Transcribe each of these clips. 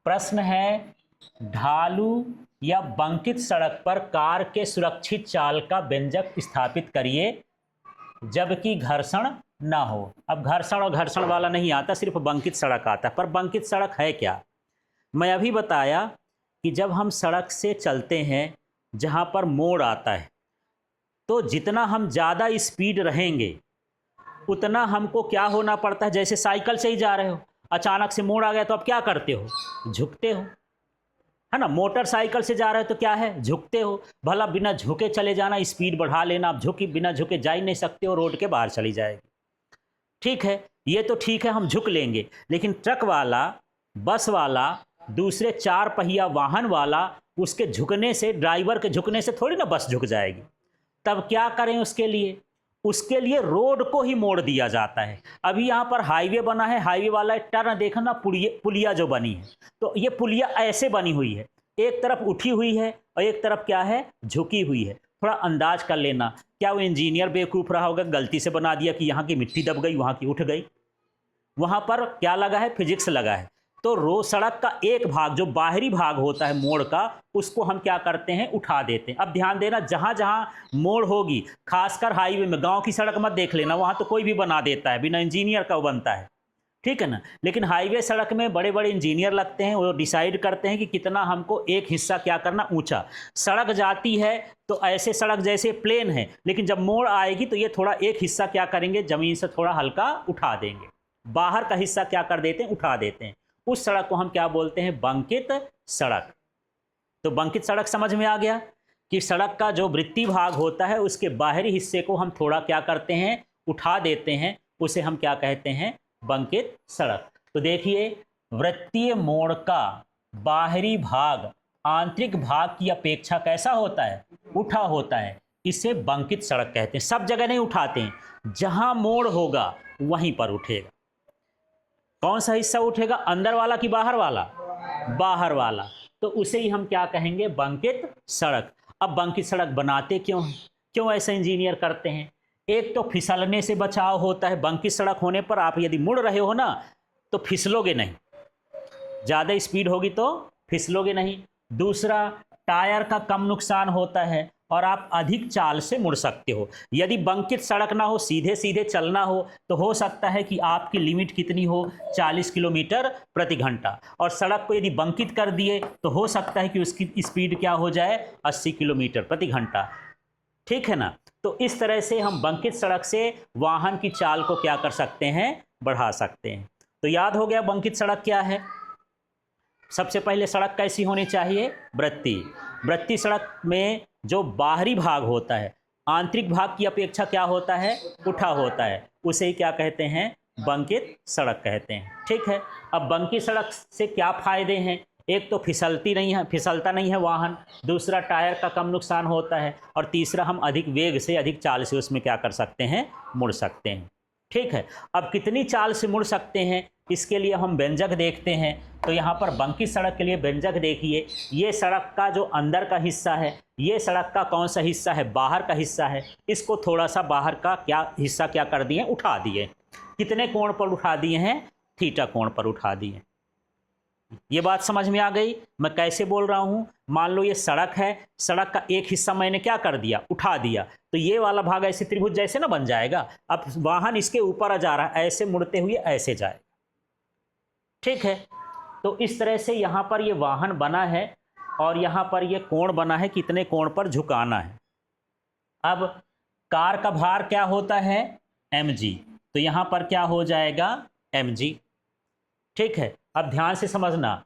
प्रश्न है, ढालू या बंकित सड़क पर कार के सुरक्षित चाल का व्यंजक स्थापित करिए जबकि घर्षण ना हो। अब घर्षण और घर्षण वाला नहीं आता, सिर्फ बंकित सड़क आता है। पर बंकित सड़क है क्या? मैं अभी बताया कि जब हम सड़क से चलते हैं जहाँ पर मोड़ आता है, तो जितना हम ज़्यादा स्पीड रहेंगे उतना हमको क्या होना पड़ता है। जैसे साइकिल से ही जा रहे हो, अचानक से मोड़ आ गया तो अब क्या करते हो? झुकते हो, है ना। मोटरसाइकिल से जा रहे हो तो क्या है? झुकते हो। भला बिना झुके चले जाना, स्पीड बढ़ा लेना, आप झुकी बिना झुके जा ही नहीं सकते हो, रोड के बाहर चली जाएगी। ठीक है, ये तो ठीक है, हम झुक लेंगे। लेकिन ट्रक वाला, बस वाला, दूसरे चार पहिया वाहन वाला, उसके झुकने से, ड्राइवर के झुकने से थोड़ी ना बस झुक जाएगी। तब क्या करें उसके लिए? उसके लिए रोड को ही मोड़ दिया जाता है। अभी यहाँ पर हाईवे बना है, हाईवे वाला टर्न देखना, पुलिया जो बनी है, तो ये पुलिया ऐसे बनी हुई है, एक तरफ उठी हुई है और एक तरफ क्या है? झुकी हुई है। थोड़ा अंदाज कर लेना, क्या वो इंजीनियर बेवकूफ़ रहा होगा, गलती से बना दिया कि यहाँ की मिट्टी दब गई, वहाँ की उठ गई? वहाँ पर क्या लगा है? फिजिक्स लगा है। तो रोड, सड़क का एक भाग जो बाहरी भाग होता है मोड़ का, उसको हम क्या करते हैं? उठा देते हैं। अब ध्यान देना, जहाँ जहाँ मोड़ होगी, खासकर हाईवे में, गांव की सड़क मत देख लेना, वहाँ तो कोई भी बना देता है, बिना इंजीनियर का बनता है, ठीक है ना। लेकिन हाईवे सड़क में बड़े बड़े इंजीनियर लगते हैं, वो डिसाइड करते हैं कि कितना हमको एक हिस्सा क्या करना, ऊंचा। सड़क जाती है तो ऐसे सड़क जैसे प्लेन है, लेकिन जब मोड़ आएगी तो ये थोड़ा एक हिस्सा क्या करेंगे? ज़मीन से थोड़ा हल्का उठा देंगे, बाहर का हिस्सा क्या कर देते हैं? उठा देते हैं। उस सड़क को हम क्या बोलते हैं? बंकित सड़क। तो बंकित सड़क समझ में आ गया कि सड़क का जो वृत्तीय भाग होता है उसके बाहरी हिस्से को हम थोड़ा क्या करते हैं? उठा देते हैं, उसे हम क्या कहते हैं? बंकित सड़क। तो देखिए, वृत्तीय मोड़ का बाहरी भाग आंतरिक भाग की अपेक्षा कैसा होता है? उठा होता है। इसे बंकित सड़क कहते हैं। सब जगह नहीं उठाते हैं, जहां मोड़ होगा वहीं पर उठेगा। कौन सा हिस्सा उठेगा? अंदर वाला कि बाहर वाला? बाहर वाला। तो उसे ही हम क्या कहेंगे? बंकित सड़क। अब बंकित सड़क बनाते क्यों हैं? क्यों ऐसा इंजीनियर करते हैं? एक तो फिसलने से बचाव होता है। बंकित सड़क होने पर आप यदि मुड़ रहे हो ना, तो फिसलोगे नहीं, ज़्यादा स्पीड होगी तो फिसलोगे नहीं। दूसरा, टायर का कम नुकसान होता है और आप अधिक चाल से मुड़ सकते हो। यदि बंकित सड़क ना हो, सीधे सीधे चलना हो सकता है कि आपकी लिमिट कितनी हो? 40 किलोमीटर प्रति घंटा। और सड़क को यदि बंकित कर दिए तो हो सकता है कि उसकी स्पीड क्या हो जाए? 80 किलोमीटर प्रति घंटा। ठीक है ना। तो इस तरह से हम बंकित सड़क से वाहन की चाल को क्या कर सकते हैं? बढ़ा सकते हैं। तो याद हो गया बंकित सड़क क्या है। सबसे पहले सड़क कैसी होनी चाहिए? वृत्तीय। वृत्तीय सड़क में जो बाहरी भाग होता है आंतरिक भाग की अपेक्षा क्या होता है? उठा होता है। उसे ही क्या कहते हैं? बंकित सड़क कहते हैं। ठीक है। अब बंकित सड़क से क्या फायदे हैं? एक तो फिसलता नहीं है वाहन, दूसरा टायर का कम नुकसान होता है, और तीसरा हम अधिक वेग से, अधिक चाल से उसमें क्या कर सकते हैं? मुड़ सकते हैं। ठीक है। अब कितनी चाल से मुड़ सकते हैं, इसके लिए हम व्यंजक देखते हैं। तो यहाँ पर बंकित सड़क के लिए व्यंजक देखिए, ये सड़क का जो अंदर का हिस्सा है, ये सड़क का कौन सा हिस्सा है? बाहर का हिस्सा है। इसको थोड़ा सा बाहर का क्या हिस्सा क्या कर दिए? उठा दिए। कितने कोण पर उठा दिए हैं? थीटा कोण पर उठा दिए। ये बात समझ में आ गई मैं कैसे बोल रहा हूँ? मान लो ये सड़क है, सड़क का एक हिस्सा मैंने क्या कर दिया? उठा दिया। तो ये वाला भाग ऐसे त्रिभुज जैसे ना बन जाएगा। अब वाहन इसके ऊपर जा रहा है, ऐसे मुड़ते हुए ऐसे जाए। ठीक है। तो इस तरह से यहाँ पर ये वाहन बना है और यहाँ पर ये कोण बना है, कितने कोण पर झुकाना है। अब कार का भार क्या होता है? mg। तो यहाँ पर क्या हो जाएगा? mg। ठीक है। अब ध्यान से समझना,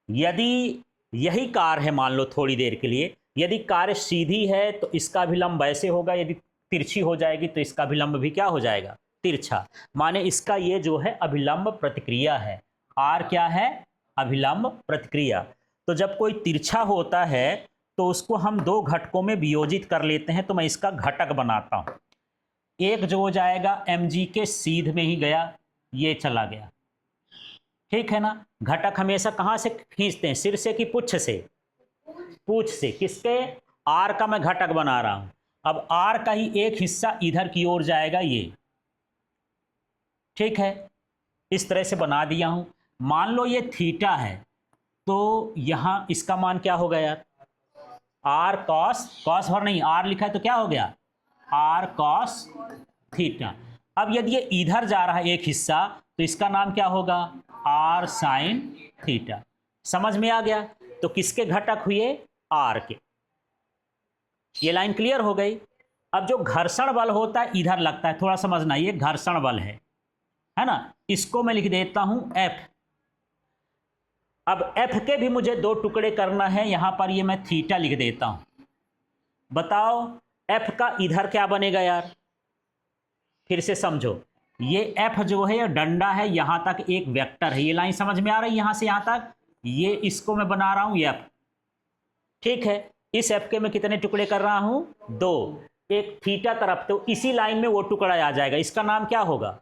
यदि यही कार है, मान लो थोड़ी देर के लिए, यदि कार सीधी है तो इसका अभिलंब ऐसे होगा, यदि तिरछी हो जाएगी तो इसका अभिलंब भी क्या हो जाएगा? तिरछा। माने इसका ये जो है अभिलंब प्रतिक्रिया है। आर क्या है? अभिलंब प्रतिक्रिया। तो जब कोई तिरछा होता है तो उसको हम दो घटकों में वियोजित कर लेते हैं। तो मैं इसका घटक बनाता हूं। एक जो हो जाएगा mg के सीध में ही गया, ये चला गया। ठीक है ना। घटक हमेशा कहां से खींचते हैं? सिर से कि पुच्छ से? पूछ से। किसके? आर का मैं घटक बना रहा हूं। अब आर का ही एक हिस्सा इधर की ओर जाएगा, ये। ठीक है। इस तरह से बना दिया हूं। मान लो ये थीटा है, तो यहाँ इसका मान क्या होगा यार, आर कॉस, कॉस भर नहीं आर लिखा है तो क्या हो गया, आर कॉस थीटा। अब यदि ये इधर जा रहा है एक हिस्सा, तो इसका नाम क्या होगा, आर साइन थीटा। समझ में आ गया। तो किसके घटक हुए, आर के। ये लाइन क्लियर हो गई। अब जो घर्षण बल होता है इधर लगता है, थोड़ा समझना, ये घर्षण बल है ना, इसको मैं लिख देता हूं एफ। अब एफ के भी मुझे दो टुकड़े करना है, यहां पर ये मैं थीटा लिख देता हूं। बताओ एफ का इधर क्या बनेगा यार, फिर से समझो, ये एफ जो है ये डंडा है, यहां तक एक वेक्टर है, ये लाइन समझ में आ रही है, यहां से यहां तक, ये इसको मैं बना रहा हूं एफ। ठीक है, इस एफ के मैं कितने टुकड़े कर रहा हूं, दो। एक थीटा तरफ, तो इसी लाइन में वो टुकड़ा आ जाएगा, इसका नाम क्या होगा,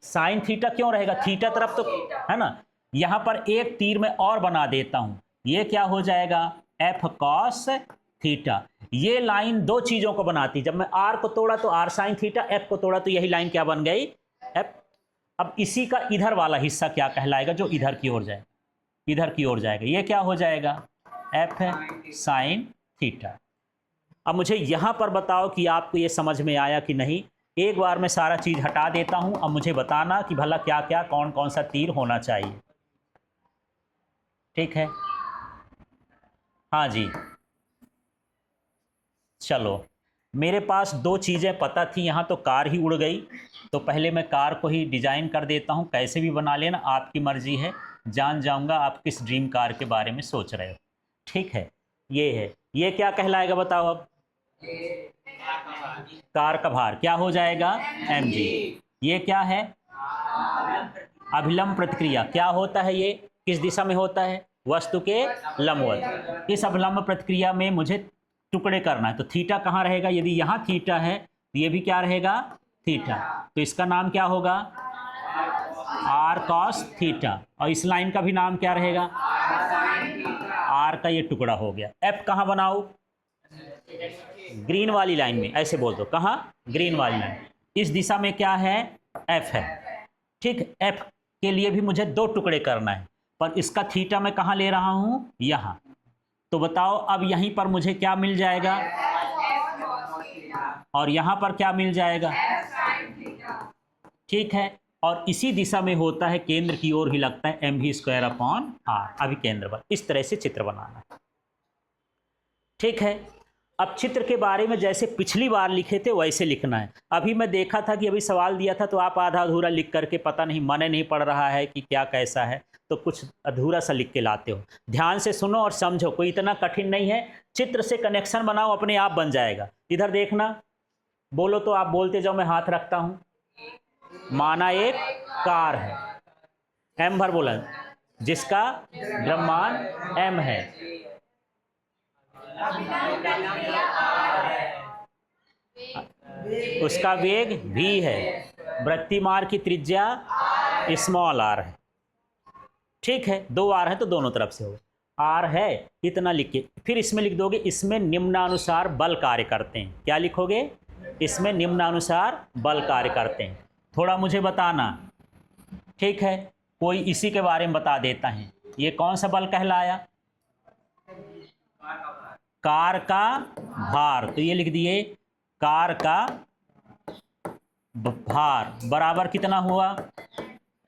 साइन थीटा। क्यों रहेगा, थीटा तरफ तो है ना। यहां पर एक तीर में और बना देता हूं, ये क्या हो जाएगा, एफ कॉस थीटा। ये लाइन दो चीजों को बनाती, जब मैं आर को तोड़ा तो आर साइन थीटा, एफ को तोड़ा तो यही लाइन क्या बन गई, एफ। अब इसी का इधर वाला हिस्सा क्या कहलाएगा, जो इधर की ओर जाएगा, इधर की ओर जाएगा, ये क्या हो जाएगा, एफ साइन थीटा। अब मुझे यहां पर बताओ कि आपको ये समझ में आया कि नहीं। एक बार मैं सारा चीज हटा देता हूं, अब मुझे बताना कि भला क्या क्या कौन कौन सा तीर होना चाहिए। ठीक है, हाँ जी। चलो, मेरे पास दो चीज़ें पता थी, यहाँ तो कार ही उड़ गई, तो पहले मैं कार को ही डिजाइन कर देता हूँ, कैसे भी बना लेना, आपकी मर्जी है। जान जाऊंगा आप किस ड्रीम कार के बारे में सोच रहे हो। ठीक है, ये है, ये क्या कहलाएगा बताओ अब, कार का भार क्या हो जाएगा, mg। ये क्या है, अभिलंब प्रतिक्रिया। क्या होता है ये, किस दिशा में होता है, वस्तु के लंबवत। इस अभिलंब प्रतिक्रिया में मुझे टुकड़े करना है, तो थीटा कहाँ रहेगा, यदि यहाँ थीटा है तो ये भी क्या रहेगा, थीटा। तो इसका नाम क्या होगा, आर कॉस थीटा। और इस लाइन का भी नाम क्या रहेगा, आर का ये टुकड़ा हो गया। एफ कहाँ बनाओ, ग्रीन वाली लाइन में, ऐसे बोल दो, कहाँ, ग्रीन वाली लाइन। इस दिशा में क्या है, एफ है। ठीक, एफ के लिए भी मुझे दो टुकड़े करना है, पर इसका थीटा मैं कहाँ ले रहा हूं, यहां। तो बताओ अब यहीं पर मुझे क्या मिल जाएगा, और यहां पर क्या मिल जाएगा। ठीक है, और इसी दिशा में होता है, केंद्र की ओर ही लगता है, mv²/r। अभी केंद्र पर इस तरह से चित्र बनाना है। ठीक है, अब चित्र के बारे में जैसे पिछली बार लिखे थे वैसे लिखना है। अभी मैं देखा था कि अभी सवाल दिया था तो आप आधा अधूरा लिख करके, पता नहीं मन नहीं पड़ रहा है कि क्या कैसा है, तो कुछ अधूरा सा लिख के लाते हो। ध्यान से सुनो और समझो, कोई इतना कठिन नहीं है। चित्र से कनेक्शन बनाओ, अपने आप बन जाएगा। इधर देखना, बोलो तो आप बोलते जाओ, मैं हाथ रखता हूं। माना एक कार है, एम भर बोला, जिसका द्रव्यमान एम है, उसका वेग v है, वृत्तिमार्ग की त्रिज्या स्मॉल r है। ठीक है, दो r है तो दोनों तरफ से होगा, r है इतना लिख के, फिर इसमें लिख दोगे, इसमें निम्नानुसार बल कार्य करते हैं। क्या लिखोगे, इसमें निम्नानुसार बल कार्य करते हैं। थोड़ा मुझे बताना। ठीक है, कोई इसी के बारे में बता देता है, ये कौन सा बल कहलाया, कार का भार। तो ये लिख दिए, कार का भार बराबर कितना हुआ,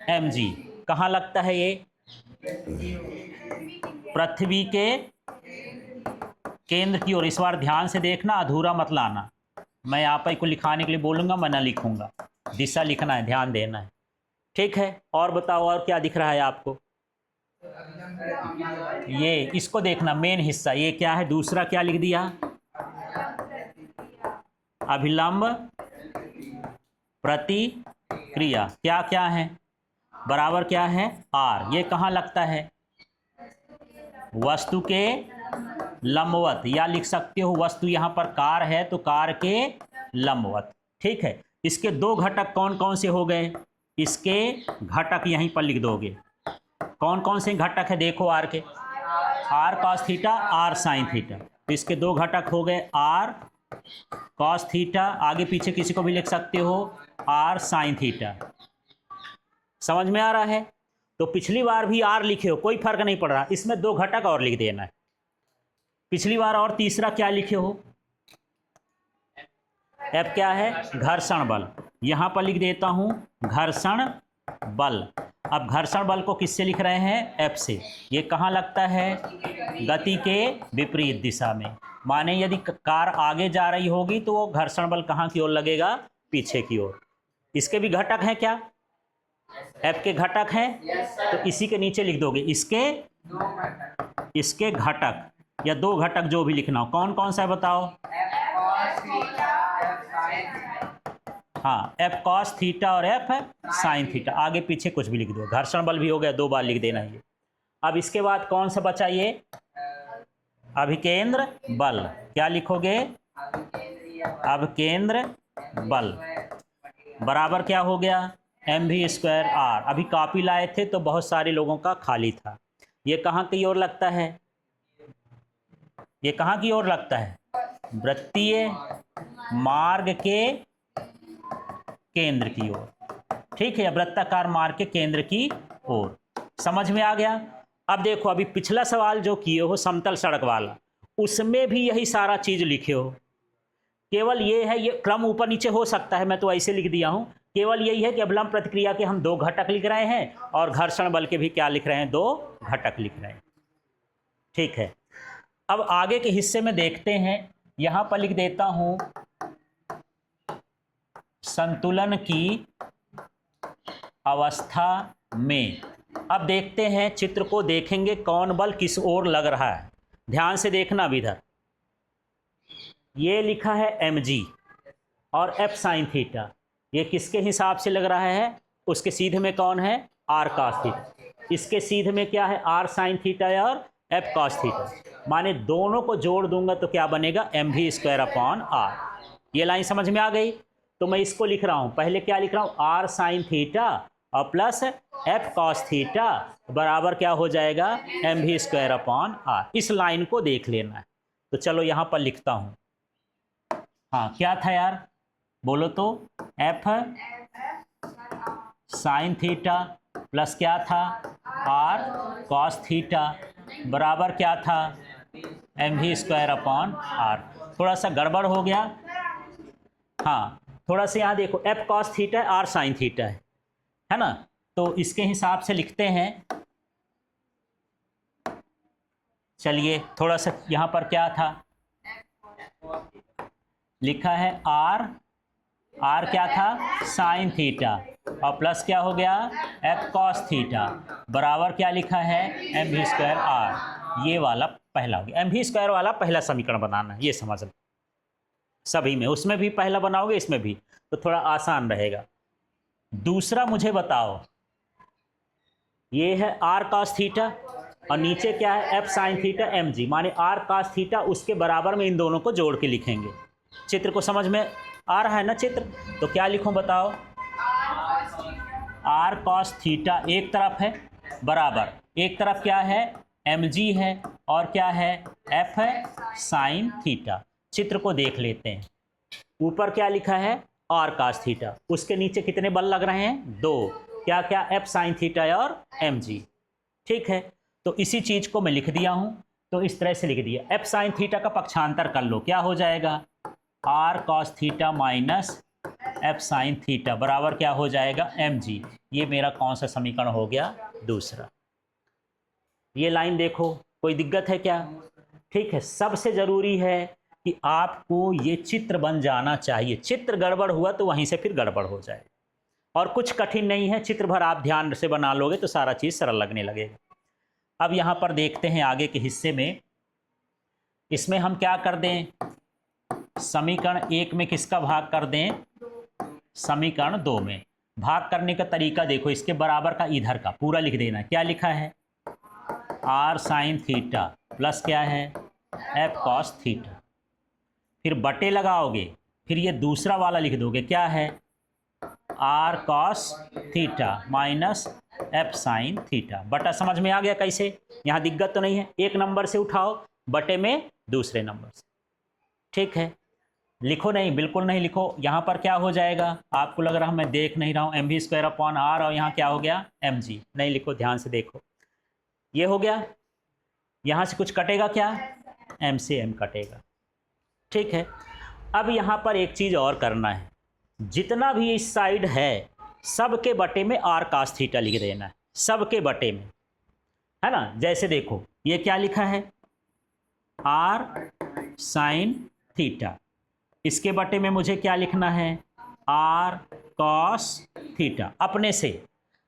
mg। कहाँ लगता है ये, पृथ्वी के केंद्र की ओर। इस बार ध्यान से देखना, अधूरा मत लाना। मैं यहाँ पर को लिखाने के लिए बोलूंगा, मैं ना लिखूंगा, दिशा लिखना है, ध्यान देना है। ठीक है, और बताओ और क्या दिख रहा है आपको, ये इसको देखना, मेन हिस्सा ये क्या है, दूसरा क्या लिख दिया, अभिलंब प्रतिक्रिया। क्या क्या है, बराबर क्या है, r। ये कहाँ लगता है, वस्तु के लंबवत, या लिख सकते हो वस्तु यहां पर कार है तो कार के लंबवत। ठीक है, इसके दो घटक कौन कौन से हो गए, इसके घटक यहीं पर लिख दोगे। कौन कौन से घटक है देखो, R K, R cos theta, R sine theta. तो इसके दो घटक हो गए, आर कॉस थीटा, आगे पीछे किसी को भी लिख सकते हो, आर साइन थीटा। समझ में आ रहा है? तो पिछली बार भी आर लिखे हो, कोई फर्क नहीं पड़ रहा, इसमें 2 घटक और लिख देना है पिछली बार। और तीसरा क्या लिखे हो? एफ क्या है? घर्षण बल। यहां पर लिख देता हूं घर्षण बल। अब घर्षण बल को किससे लिख रहे हैं? एफ से। ये कहाँ लगता है? गति के विपरीत दिशा में। माने यदि कार आगे जा रही होगी तो वो घर्षण बल कहाँ की ओर लगेगा? पीछे की ओर। इसके भी घटक हैं क्या? एफ के घटक हैं, तो इसी के नीचे लिख दोगे इसके घटक या 2 घटक जो भी लिखना हो। कौन कौन सा है बताओ? हाँ, एफ कॉस थीटा और एफ साइन थीटा। आगे पीछे कुछ भी लिख दो। घर्षण बल भी हो गया, 2 बार लिख देना ये। अब इसके बाद कौन सा बचा ये? अभिकेंद्र बल। क्या लिखोगे? अभिकेंद्र बल बराबर क्या हो गया? mv² r। अभी कॉपी लाए थे तो बहुत सारे लोगों का खाली था। ये कहाँ की ओर लगता है? ये कहाँ की ओर लगता है? वृत्तीय मार्ग के केंद्र की ओर। ठीक है, वृत्ताकार मार्ग के केंद्र की ओर। समझ में आ गया? अब देखो, अभी पिछला सवाल जो किए हो समतल सड़क वाला, उसमें भी यही सारा चीज लिखे हो। केवल ये है, ये क्रम ऊपर नीचे हो सकता है, मैं तो ऐसे लिख दिया हूं। केवल यही है कि अवलंब प्रतिक्रिया के हम 2 घटक लिख रहे हैं और घर्षण बल के भी क्या लिख रहे हैं? 2 घटक लिख रहे हैं। ठीक है, अब आगे के हिस्से में देखते हैं। यहां पर लिख देता हूं संतुलन की अवस्था में। अब देखते हैं, चित्र को देखेंगे कौन बल किस ओर लग रहा है। ध्यान से देखना भी। इधर ये लिखा है mg और एफ साइन थीटा। ये किसके हिसाब से लग रहा है? उसके सीधे में कौन है? r cos theta. इसके सीधे में क्या है? r साइन थीटा और f cos थीटा। माने दोनों को जोड़ दूंगा तो क्या बनेगा? mv²/r। ये लाइन समझ में आ गई? तो मैं इसको लिख रहा हूं, पहले क्या लिख रहा हूं? r साइन थीटा और प्लस f cos थीटा बराबर क्या हो जाएगा? mv²/r। इस लाइन को देख लेना है। तो चलो यहां पर लिखता हूं। हाँ, क्या था यार? बोलो तो। एफ साइन थीटा प्लस क्या था? आर कॉस थीटा बराबर क्या था? mv²/r। थोड़ा सा गड़बड़ हो गया। हाँ, थोड़ा सा यहाँ देखो, एफ कॉस थीटा है, आर साइन थीटा है ना? तो इसके हिसाब से लिखते हैं। चलिए, थोड़ा सा यहाँ पर क्या था लिखा है? आर क्या था? साइन थीटा और प्लस क्या हो गया? एफ कॉस थीटा बराबर क्या लिखा है? mv²r। ये वाला पहला हो गया। mv² वाला पहला समीकरण बनाना है, ये समझ लो। सभी में, उसमें भी पहला बनाओगे, इसमें भी, तो थोड़ा आसान रहेगा। दूसरा मुझे बताओ, ये है आर कॉस थीटा और नीचे क्या है? F sine theta mg। माने आर कॉस थीटा, उसके बराबर में इन दोनों को जोड़ के लिखेंगे। चित्र को समझ में आ रहा है ना चित्र? तो क्या लिखूं बताओ? आर कॉस थीटा एक तरफ है बराबर, एक तरफ क्या है? mg है और क्या है? f है साइन थीटा। चित्र को देख लेते हैं। ऊपर क्या लिखा है? R cos theta. उसके नीचे कितने बल लग रहे हैं? 2। क्या क्या? f साइन थीटा और mg। ठीक है, तो इसी चीज को मैं लिख दिया हूं। तो इस तरह से लिख दिया। f साइन थीटा का पक्षांतर कर लो, क्या हो जाएगा? R cos theta minus F sine theta बराबर क्या हो जाएगा? mg। ये मेरा कौन सा समीकरण हो गया? दूसरा। ये लाइन देखो, कोई दिक्कत है क्या? ठीक है, सबसे जरूरी है कि आपको ये चित्र बन जाना चाहिए। चित्र गड़बड़ हुआ तो वहीं से फिर गड़बड़ हो जाए। और कुछ कठिन नहीं है, चित्र भर आप ध्यान से बना लोगे तो सारा चीज सरल लगने लगेगा। अब यहां पर देखते हैं आगे के हिस्से में। इसमें हम क्या कर दें? समीकरण 1 में किसका भाग कर दें? समीकरण 2 में। भाग करने का तरीका देखो, इसके बराबर का इधर का पूरा लिख देना। क्या लिखा है? आर साइन थीटा प्लस क्या है? F cos theta. फिर बटे लगाओगे, फिर ये दूसरा वाला लिख दोगे, क्या है? R cos theta minus F sine theta. बटा समझ में आ गया कैसे? यहाँ दिक्कत तो नहीं है। एक नंबर से उठाओ, बटे में दूसरे नंबर से। ठीक है, लिखो नहीं, बिल्कुल नहीं लिखो। यहाँ पर क्या हो जाएगा, आपको लग रहा है मैं देख नहीं रहा हूँ, M V square upon R, और यहाँ क्या हो गया एम जी। नहीं लिखो, ध्यान से देखो, ये हो गया। यहाँ से कुछ कटेगा क्या, एम से एम कटेगा। ठीक है, अब यहाँ पर एक चीज़ और करना है, जितना भी इस साइड है सब के बटे में आर कास थीटा लिख देना है, सब के बटे में, है ना। जैसे देखो ये क्या लिखा है, आर साइन थीटा, इसके बटे में मुझे क्या लिखना है, आर कॉस थीटा। अपने से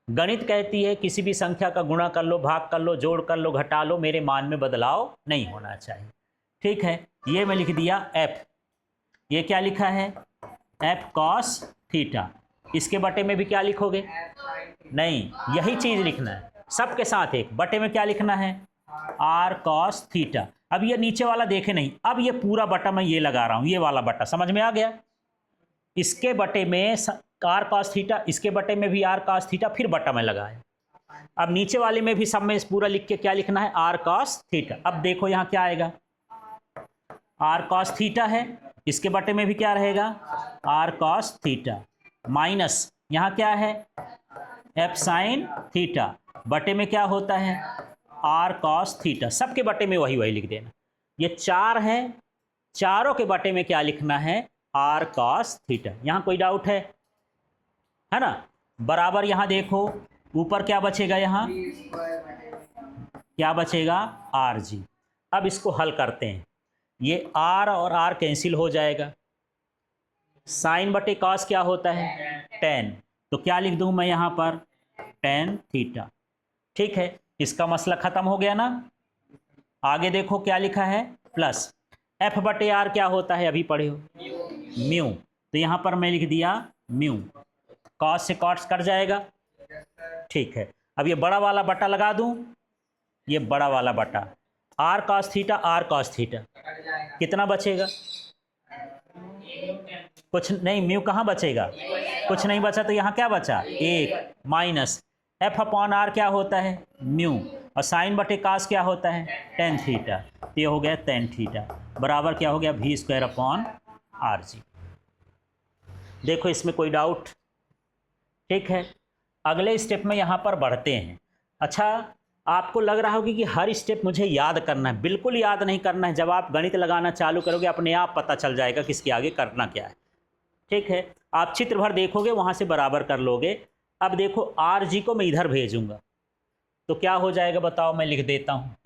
गणित कहती है किसी भी संख्या का गुणा कर लो, भाग कर लो, जोड़ कर लो, घटा लो, मेरे मान में बदलाव नहीं होना चाहिए। ठीक है, ये मैं लिख दिया एफ, ये क्या लिखा है, एफ कॉस थीटा। इसके बटे में भी क्या लिखोगे, नहीं यही चीज लिखना है, सबके साथ एक बटे में क्या लिखना है, आर कॉस थीटा। अब ये नीचे वाला देखे नहीं, अब ये पूरा बटा मैं ये लगा रहा हूं, ये वाला बटा समझ में आ गया। इसके बटे में आर कॉस थीटा, इसके बटे में भी आर कॉस थीटा, फिर बटा में लगाया। अब नीचे वाले में भी सब में पूरा लिख के क्या लिखना है, आर कॉस थीटा। अब देखो यहाँ क्या आएगा, आर कॉस थीटा है, इसके बटे में भी क्या रहेगा, आर कॉस थीटा, माइनस यहाँ क्या है, एफ साइन थीटा, बटे में क्या होता है, आर कॉस थीटा। सबके बटे में वही वही लिख देना। ये चार है, चारों के बटे में क्या लिखना है, आर कॉस थीटा। यहाँ कोई डाउट है ना। बराबर यहाँ देखो ऊपर क्या बचेगा, यहाँ क्या बचेगा, आर जी। अब इसको हल करते हैं, ये आर और आर कैंसिल हो जाएगा, साइन बटे कॉस क्या होता है, टेन, तो क्या लिख दूं मैं यहाँ पर, टेन थीटा। ठीक है, इसका मसला खत्म हो गया ना। आगे देखो क्या लिखा है, प्लस एफ बटे आर क्या होता है, अभी पढ़े हो, म्यू, तो यहाँ पर मैं लिख दिया म्यू, कॉस से कॉट्स कट जाएगा। ठीक है, अब ये बड़ा वाला बटा लगा दूं, ये बड़ा वाला बटा, R cos theta, R cos theta, कितना बचेगा, कुछ नहीं, म्यू कहाँ बचेगा, कुछ नहीं बचा, तो यहाँ क्या बचा, एक, माइनस एफ अपॉन आर क्या होता है, म्यू, और साइन बटे कास क्या होता है, टेन थीटा, तो ये हो गया टेन थीटा, बराबर क्या हो गया, V square upon R G. देखो इसमें कोई डाउट, ठीक है। अगले स्टेप में यहाँ पर बढ़ते हैं। अच्छा, आपको लग रहा होगा कि हर स्टेप मुझे याद करना है, बिल्कुल याद नहीं करना है। जब आप गणित लगाना चालू करोगे अपने आप पता चल जाएगा किसके आगे करना क्या है। ठीक है, आप चित्र भर देखोगे वहाँ से बराबर कर लोगे। अब देखो आर जी को मैं इधर भेजूंगा तो क्या हो जाएगा बताओ, मैं लिख देता हूँ,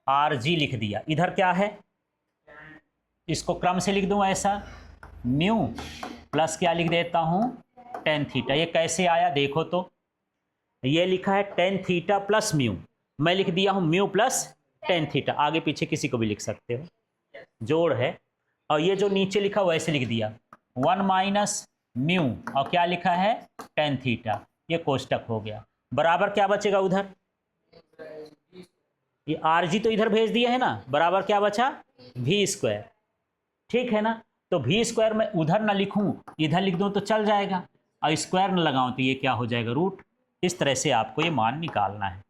आर जी लिख दिया, इधर क्या है, इसको क्रम से लिख दूँ ऐसा, म्यू प्लस क्या लिख देता हूँ, टेन थीटा। ये कैसे आया देखो तो, ये लिखा है टेन थीटा प्लस म्यू, मैं लिख दिया हूँ म्यू प्लस टेन थीटा, आगे पीछे किसी को भी लिख सकते हो, जोड़ है। और ये जो नीचे लिखा वैसे लिख दिया, वन माइनस म्यू और क्या लिखा है, टेन थीटा, ये कोष्टक हो गया। बराबर क्या बचेगा उधर, ये आर जी तो इधर भेज दिया है ना, बराबर क्या बचा, वी स्क्वायर। ठीक है ना, तो वी स्क्वायर में उधर ना लिखूं इधर लिख दूं तो चल जाएगा, और स्क्वायर न लगाऊं तो ये क्या हो जाएगा, रूट। इस तरह से आपको ये मान निकालना है।